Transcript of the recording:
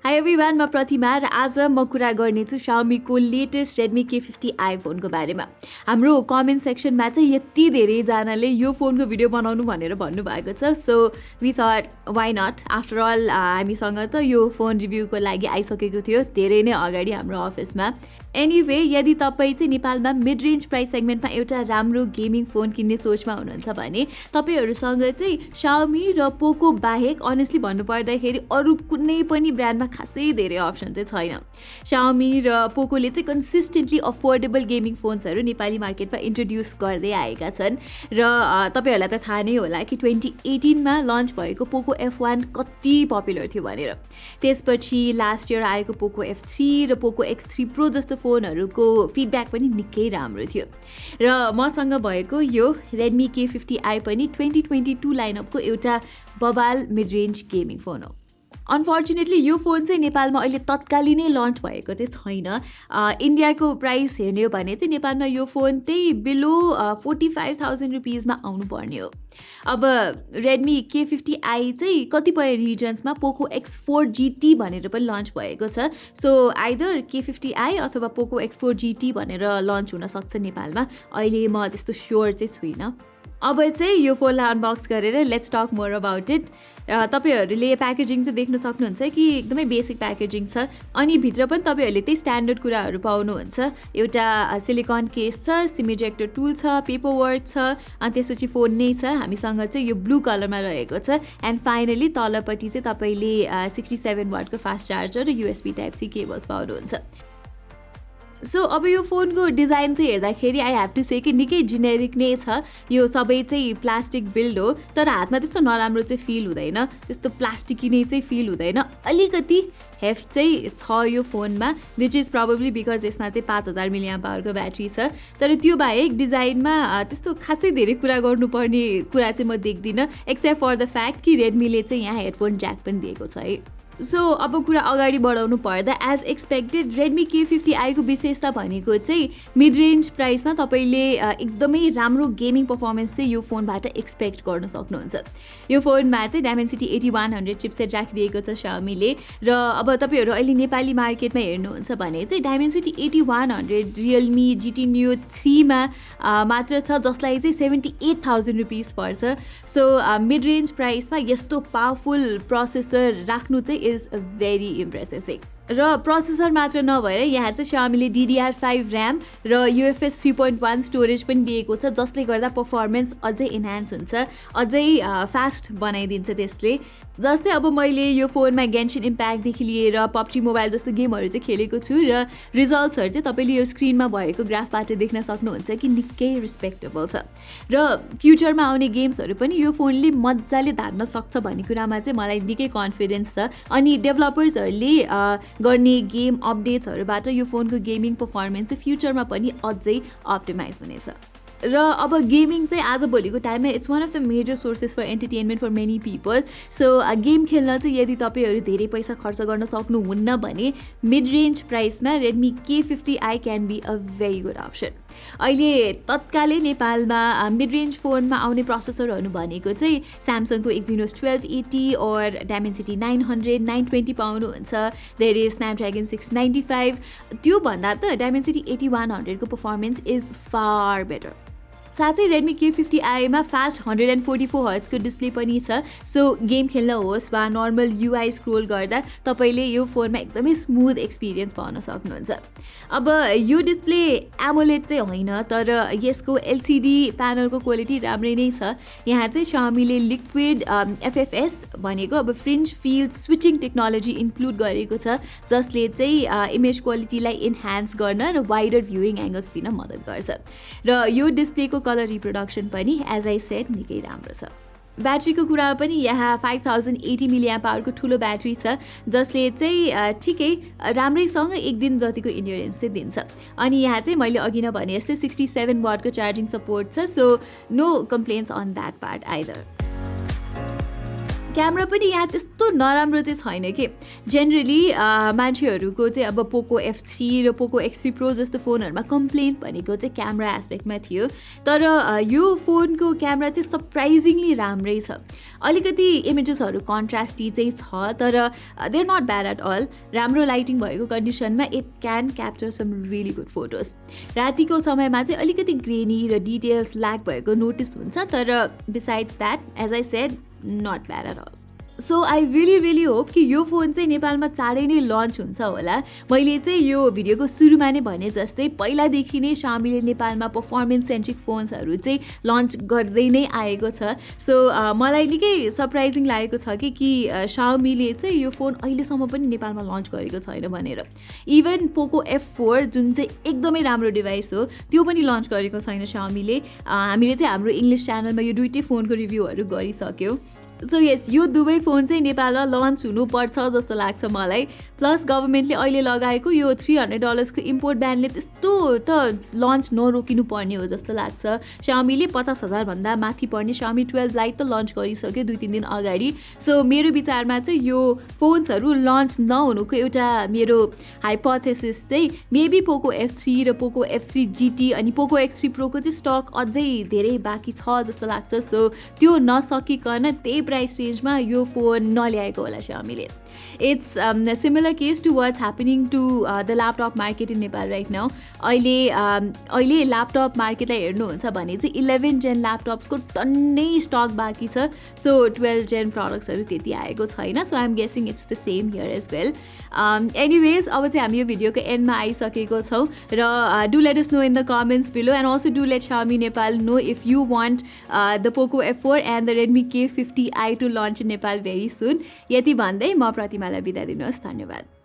Hi everyone, म प्रतिमा र आज म कुरा गर्नेछु Xiaomi को लेटेस्ट Redmi K50i फोनको बारेमा। हाम्रो कमेन्ट सेक्सनमा चाहिँ यति धेरै जनाले यो फोनको भिडियो बनाउनु भनेर भन्नु भएको छ। So we thought why not, after all हामीसँग त यो फोन रिभ्यूको लागि आइसकेको थियो धेरै नै अगाडि हाम्रो अफिसमा। एनीवे, यदि तपाईँ चाहिँ नेपालमा मिड रेन्ज प्राइस सेगमेन्टमा एउटा राम्रो गेमिङ फोन किन्ने सोचमा हुनुहुन्छ भने तपाईहरुसँग चाहिँ Xiaomi र Poco बाहेक अनेस्टली भन्नुपर्दाखेरि अरु कुनै पनि ब्रान्डमा खासै धेरै अप्सन चाहिँ छैन। Xiaomi र Poco ले चाहिँ कन्सिस्टेन्टली अफोर्डेबल गेमिङ फोन्सहरु नेपाली मार्केटमा इन्ट्रोड्युस गर्दै आएका छन् र तपाईहरुलाई त थाहा नै होला कि 2018 मा लन्च भएको Poco F1 कति पपुलर थियो भनेर। त्यसपछि लास्ट इयर आएको Poco F3 र Poco X3 Pro जस्तो फोनहरुको फिडब्याक पनि निकै राम्रो थियो र मसँग भएको यो Redmi K50i पनि 2022 लाइनअपको एउटा बबाल मिड रेन्ज गेमिङ फोन हो। अनफर्चुनेटली यो फोन चाहिँ नेपालमा अहिले तत्कालीनै लन्च भएको चाहिँ छैन। इन्डियाको प्राइस हेर्ने हो भने चाहिँ नेपालमा यो फोन चाहिँ बिलो 45,000 रुपीजमा आउनुपर्ने हो। अब Redmi K50i चाहिँ कतिपय रिजन्समा Poco X4 GT भनेर पनि लन्च भएको छ। सो आइदर K50i अथवा Poco X4 GT भनेर लन्च हुन सक्छ नेपालमा। अहिले म त्यस्तो स्योर चाहिँ छुइनँ। अब चाहिँ यो फोनलाई अनबक्स गरेर let's talk more about it. तपाईहरुले प्याकेजिङ चाहिँ देख्न सक्नुहुन्छ कि एकदमै बेसिक प्याकेजिङ छ अनि भित्र पनि तपाईहरुले त्यही स्ट्यान्डर्ड कुराहरु पाउनुहुन्छ। एउटा सिलिकन केस छ, सिम इजेक्टर टुल छ, पेपर वर्क छ अनि त्यसपछि फोन नै छ। हामीसँग चाहिँ यो ब्लू कलरमा रहेको छ एन्ड फाइनली तलपट्टि चाहिँ तपाईले 67 वाटको फास्ट चार्जर र USB टाइप सी केबल्स पाउनुहुन्छ। सो अब यो फोनको डिजाइन चाहिँ हेर्दाखेरि आई ह्याभ टु से कि निकै जेनेरिक नै छ। यो सबै चाहिँ प्लास्टिक बिल्ड हो तर हातमा त्यस्तो नराम्रो चाहिँ फिल हुँदैन, त्यस्तो प्लास्टिकी नै चाहिँ फिल हुँदैन। अलिकति हेफ्ट चाहिँ छ यो फोनमा विच इज प्रोबेबली बिकज यसमा चाहिँ 5000 मिलिएम्प आवरको ब्याट्री छ। तर त्यो बाहेक डिजाइनमा त्यस्तो खासै धेरै कुरा गर्नुपर्ने कुरा चाहिँ म देख्दिनँ एक्सेप्ट फर द फ्याक्ट कि रेडमीले चाहिँ यहाँ हेडफोन ज्याक पनि दिएको छ है। सो अब कुरा अगाडि बढाउनु पर्दा एज एक्सपेक्टेड Redmi K50i को विशेषता भनेको चाहिँ मिड रेन्ज प्राइसमा तपाईले एकदमै राम्रो गेमिङ परफर्मेन्स चाहिँ यो फोनबाट एक्सपेक्ट गर्न सक्नुहुन्छ। यो फोनमा चाहिँ Dimensity 8100 चिपसेट राखिदिएको छ Xiaomi ले र अब तपाईहरु अहिले नेपाली मार्केटमा हेर्नुहुन्छ भने चाहिँ Dimensity 8100 Realme GT Neo 3 मा मात्र छ जसलाई चाहिँ 78,000 रुपीस पर्छ। सो मिड रेन्ज प्राइसमा यस्तो पावरफुल प्रोसेसर राख्नु चाहिँ is a very impressive thing। र प्रोसेसर मात्र नभएर यहाँ चाहिँ Xiaomi ले DDR5 RAM र UFS 3.1 स्टोरेज पनि दिएको छ जसले गर्दा परफर्मेन्स अझै इन्हान्स हुन्छ, अझै फास्ट बनाइदिन्छ त्यसले। जस्तै अब मैले यो फोनमा गेन्शिन इम्प्याक्टदेखि लिएर PUBG मोबाइल जस्तो गेमहरु चाहिँ खेलेको छु र रिजल्ट्सहरु चाहिँ तपाईले यो स्क्रिनमा भएको ग्राफबाट देख्न सक्नुहुन्छ कि निकै रिस्पेक्टेबल छ र फ्युचरमा आउने गेम्सहरु पनि यो फोनले मज्जाले धान्न सक्छ भन्ने कुरामा चाहिँ मलाई निकै कन्फिडेन्स छ। अनि डेभलपर्सहरुले गर्ने गेम अपडेट्सहरुबाट यो फोनको गेमिङ परफर्मेन्स चाहिँ फ्युचरमा पनि अझै अप्टिमाइज हुनेछ। र अब गेमिङ चाहिँ आज भोलिको टाइममा it's one of the major sources for entertainment for many people. So game खेल्न चाहिँ यदि तपाईहरु धेरै पैसा खर्च गर्न सक्नुहुन्न भने मिड रेन्ज प्राइसमा Redmi K50i can be a very good option. अहिले तत्कालै नेपालमा मिड रेन्ज फोनमा आउने प्रोसेसरहरु भनेको चाहिँ Samsungको Exynos 1280 और Dimensity 900 920 पाउनुहुन्छ। There is Snapdragon 695। त्यो भन्दा त Dimensity 8100 को परफर्मेन्स इज फार बेटर। साथै Redmi K50i मा फास्ट 144 हर्ट्ज को डिस्प्ले पनि छ। सो गेम खेल्न होस् वा नर्मल UI स्क्रोल गर्दा तपाईले यो फोनमा एकदमै स्मुथ एक्सपिरियन्स पाउन सक्नुहुन्छ। अब यो डिस्प्ले AMOLED चाहिँ होइन तर यसको LCD प्यानलको क्वालिटी राम्रै नै छ। यहाँ चाहिँ Xiaomi ले लिक्विड FFS भनेको अब fringe field switching technology include गरेको छ जसले चाहिँ इमेज क्वालिटीलाई इन्हान्स गर्न र वाइडर भ्युइङ एंगल्स दिन मद्दत गर्छ र यो डिस्प्लेको कलर रिप्रोडक्सन पनि एज आई सेड निकै राम्रो छ। ब्याट्रीको कुरा पनि यहाँ 5080 मिलिएम्प आवरको ठुलो ब्याट्री छ जसले चाहिँ ठिकै राम्रैसँग एक दिन जतिको इन्ड्युरेन्स चाहिँ दिन्छ। अनि यहाँ चाहिँ मैले अघि नै भने जस्तै 67 वाटको चार्जिङ सपोर्ट छ। So no complaints on that part either. Camera पनि यहाँ त्यस्तो नराम्रो चाहिँ छैन कि जेनरली मान्छेहरूको चाहिँ अब पोको F3 र पोको X3 Pro जस्तो फोनहरूमा कम्प्लेन्ट भनेको चाहिँ क्यामेरा एस्पेक्टमा थियो तर यो फोनको क्यामेरा चाहिँ सरप्राइजिङली राम्रै छ अलिकति इमेजेसहरू कन्ट्रास्टी चाहिँ छ तर they are not bad at all राम्रो लाइटिङ भएको कन्डिसनमा it can capture some really good photos रातिको समयमा चाहिँ अलिकति ग्रेनी र डिटेल्स ल्याक भएको नोटिस हुन्छ तर besides that as I said not bad at all so I really hope कि यो फोन चाहिँ नेपालमा चाँडै नै लन्च हुन्छ होला मैले चाहिँ यो भिडियोको सुरुमा नै भने जस्तै पहिलादेखि नै Xiaomiले नेपालमा पर्फर्मेन्स सेन्ट्रिक फोन्सहरू चाहिँ लन्च गर्दै नै आएको छ सो मलाई निकै सरप्राइजिङ लागेको छ कि Xiaomiले चाहिँ यो फोन अहिलेसम्म पनि नेपालमा लन्च गरेको छैन भनेर इभन Poco X4 जुन चाहिँ एकदमै राम्रो डिभाइस हो त्यो पनि लन्च गरेको छैन Xiaomiले हामीले चाहिँ हाम्रो इङ्ग्लिस च्यानलमा यो दुईटै फोनको रिभ्यूहरू गरिसक्यौँ सो यस यो दुवै फोन चाहिँ नेपालमा लन्च हुनुपर्छ जस्तो लाग्छ मलाई प्लस गभर्मेन्टले अहिले लगाएको यो $300 को इम्पोर्ट ब्यानले त्यस्तो त लन्च नरोकिनु पर्ने हो जस्तो लाग्छ Xiaomiले 50,000 भन्दा माथि पर्ने Xiaomi 12 लाइट त लन्च गरिसक्यो 2-3 दिन अगाडि सो मेरो विचारमा चाहिँ यो फोन्सहरू लन्च नहुनुको एउटा मेरो हाइपोथेसिस चाहिँ मेबी Poco F3 र Poco F3 GT अनि Poco X3 Pro को चाहिँ स्टक अझै धेरै बाँकी छ जस्तो लाग्छ सो त्यो नसकिकन त्यही प्राइस रेन्जमा यो फोन नल्याएको होला Xiaomiले it's similar case to what's happening to the laptop market in Nepal right now अहिले ल्यापटप मार्केटलाई हेर्नुहुन्छ भने चाहिँ 11 जेन ल्यापटप्सको टन्नै स्टक बाँकी छ सो 12 जेन प्रडक्ट्सहरू त्यति आएको छैन so I'm guessing it's the same here as well anyways अब चाहिँ हामी यो भिडियोको एन्डमा आइसकेको छौँ र do let us know in the comments below and also do let Xiaomi Nepal know if you want the Poco F4 and the Redmi K50i to launch in Nepal very soon यति भन्दै म प्रतिमालाई बिदा दिनुहोस् धन्यवाद